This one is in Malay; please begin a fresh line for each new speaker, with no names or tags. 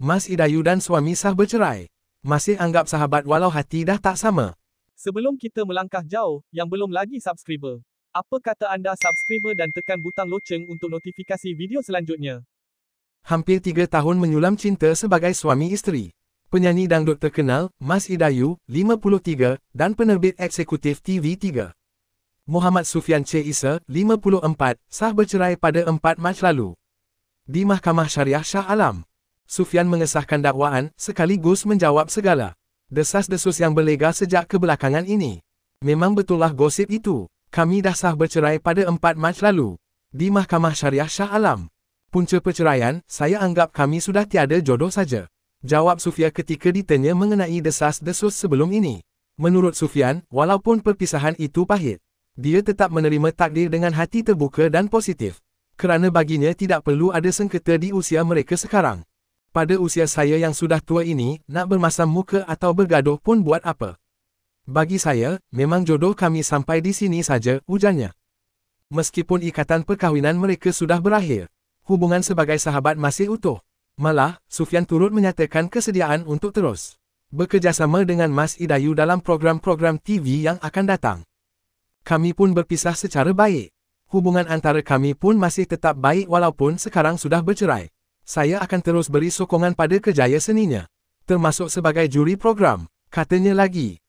Mas Idayu dan suami sah bercerai. Masih anggap sahabat walau hati dah tak sama.
Sebelum kita melangkah jauh, yang belum lagi subscriber, apa kata anda subscriber dan tekan butang loceng untuk notifikasi video selanjutnya?
Hampir 3 tahun menyulam cinta sebagai suami isteri. Penyanyi dangdut terkenal, Mas Idayu, 53, dan penerbit eksekutif TV3. Muhammad Sufian C. Issa, 54, sah bercerai pada 4 Mac lalu. Di Mahkamah Syariah Shah Alam, Sufian mengesahkan dakwaan sekaligus menjawab segala desas-desus yang berlega sejak kebelakangan ini. Memang betullah gosip itu. Kami dah sah bercerai pada 4 Mac lalu. Di Mahkamah Syariah Shah Alam. Punca perceraian, saya anggap kami sudah tiada jodoh saja. Jawab Sufian ketika ditanya mengenai desas-desus sebelum ini. Menurut Sufian, walaupun perpisahan itu pahit, dia tetap menerima takdir dengan hati terbuka dan positif. Kerana baginya tidak perlu ada sengketa di usia mereka sekarang. Pada usia saya yang sudah tua ini, nak bermasam muka atau bergaduh pun buat apa? Bagi saya, memang jodoh kami sampai di sini saja, ujarnya. Meskipun ikatan perkahwinan mereka sudah berakhir, hubungan sebagai sahabat masih utuh. Malah, Sufian turut menyatakan kesediaan untuk terus bekerjasama dengan Mas Idayu dalam program-program TV yang akan datang. Kami pun berpisah secara baik. Hubungan antara kami pun masih tetap baik walaupun sekarang sudah bercerai. Saya akan terus beri sokongan pada kerjaya seninya, termasuk sebagai juri program, katanya lagi.